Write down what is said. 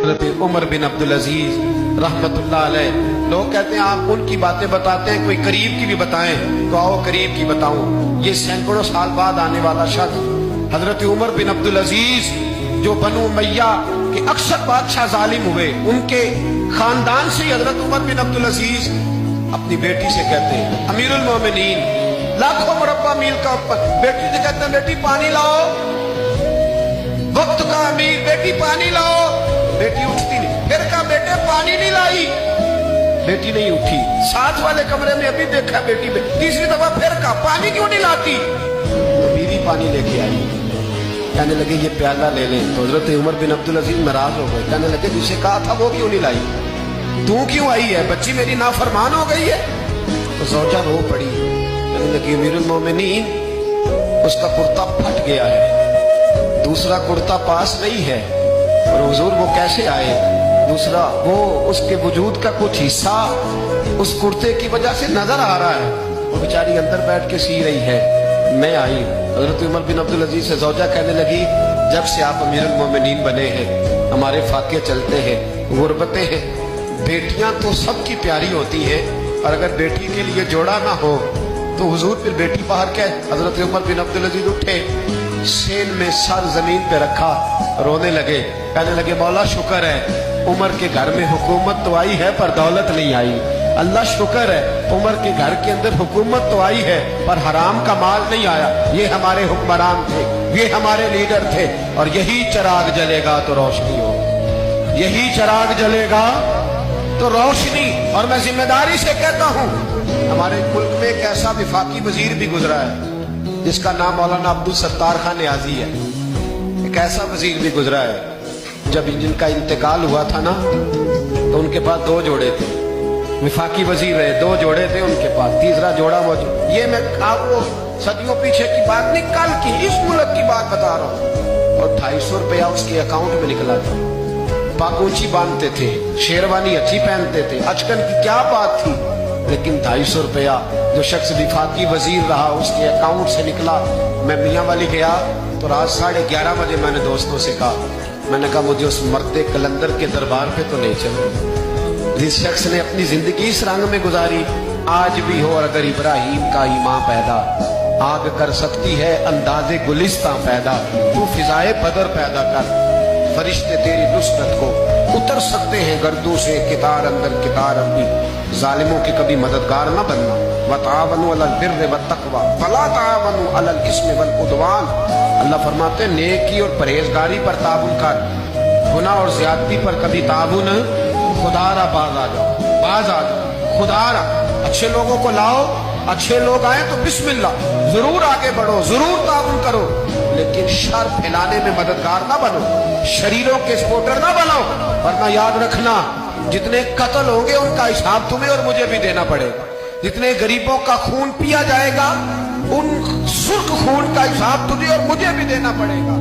हज़रत उमर बिन अब्दुल अजीज रहमतुल्लाह अलैह। लोग कहते हैं आप उनकी बातें बताते हैं, कोई करीब की भी बताएं, तो आओ करीब की बताऊं। ये सैकड़ों साल बाद आने वाला शख्स हजरत उमर बिन अब्दुल अजीज, जो बनु उमैया के अक्सर बादशाह जालिम हुए, उनके खानदान से हजरत उमर बिन अब्दुल अजीज अपनी बेटी से कहते हैं अमीरुल मोमिनीन, लाखों मुरब्बा मील का ऊपर, बेटी से कहते हैं बेटी पानी लाओ, वक्त का अमीर बेटी पानी लाओ। बेटी उठती नहीं, फिर कहा बेटे पानी नहीं लाई, बेटी नहीं उठी। साथ वाले कमरे में अभी देखा बेटी में, तीसरी दफा फिर कहा पानी क्यों नहीं लाती, तो बीवी पानी लेके आई। कहने लगे ये प्याला ले लें, तो हजरत उमर बिन अब्दुल अजीज नाराज हो गए। कहने लगे जिसे कहा था वो क्यों नहीं लाई, तू क्यों आई है, बच्ची मेरी नाफरमान हो गई है। तो ज़ौजा रो पड़ी, कहने लगी अमीरुल मोमिनीन उसका कुर्ता फट गया है, दूसरा कुर्ता पास नहीं है, और हुजूर वो कैसे आए, दूसरा वो उसके वजूद का कुछ हिस्सा उस कुर्ते की वजह से नजर आ रहा है, वो बेचारी अंदर बैठ के सी रही है, मैं आई। हजरत उमर बिन अब्दुल अजीज से ज़ौजा कहने लगी जब से आप अमीरुल मोमिनीन बने हैं हमारे फाके चलते हैं, गुर्बतें हैं, बेटियां तो सबकी प्यारी होती हैं, और अगर बेटी के लिए जोड़ा ना हो तो हुजूर फिर बेटी बाहर क्या। हजरत उमर बिन अब्दुल अजीज उठे, सेन में सर जमीन पे रखा, रोने लगे, कहने लगे मौला शुक्र है उमर के घर में हुकूमत तो आई है पर दौलत नहीं आई, अल्लाह शुक्र है उमर के घर के अंदर हुकूमत तो आई है पर हराम का माल नहीं आया। ये हमारे हुक्मरान थे, ये हमारे लीडर थे, और यही चिराग जलेगा तो रोशनी हो, यही चिराग जलेगा तो रोशनी। और मैं जिम्मेदारी से कहता हूँ हमारे मुल्क में एक ऐसा विफाकी वजीर भी गुजरा है जिसका नाम मौलाना अब्दुल सत्तार खान नियाजी है। एक ऐसा वजीर भी गुजरा है जब जिनका इंतकाल हुआ था ना, तो उनके पास दो जोड़े थे, विफाकी वजीर रहे, दो जोड़े थे उनके पास, तीसरा जोड़ा मौजूद। ये मैं आपको सदियों पीछे की बात नहीं, कल की इस मुल्क की बात बता रहा हूँ। और 250 रुपया उसके अकाउंट में निकला था, पागोची बांधते थे, शेरवानी अच्छी पहनते थे, अचकन की क्या बात थी, लेकिन 250 रुपया जो शख्स विफाकी वजीर रहा उसके अकाउंट से निकला। मैं मियाँ वाली गया तो रात 11:30 बजे मैंने दोस्तों से कहा, मैंने कहा मुझे उस मर्दे कलंदर के दरबार पे तो नहीं चलना जिस शख्स ने अपनी जिंदगी इस रंग में गुजारी। आज भी हो और अगर इब्राहिम का ईमान पैदा, आग कर सकती है अंदाजे गुलिस्तां पैदा, तू फिजाए बदर पैदा कर, फरिश्ते तेरी नुसरत को उतर सकते हैं गर्दों से, कितार अंदर कितार अपनी, जालिमों के कभी मददगार न बनना। वतावनु अलल बिर्रि वत्तक़वा वला तावनु अलल इस्मि वल उद्वान। अल्लाह फरमाते हैं नेकी और परहेजगारी पर ताबुन कर, गुनाह और ज्यादती पर कभी ताबुन, खुदारा बाज आ जाओ, बाज आ जाओ, खुदारा अच्छे लोगों को लाओ, अच्छे लोग आए तो बिस्मिल्लाह, जरूर आगे बढ़ो, जरूर ताबुन करो, लेकिन शर फैलाने में मददगार ना बनो, शरीरों के सपोर्टर ना बनो, वरना याद रखना जितने कत्ल होंगे उनका हिसाब तुम्हें और मुझे भी देना पड़ेगा। जितने गरीबों का खून पिया जाएगा उन सुर्ख खून का हिसाब तुझे और मुझे भी देना पड़ेगा।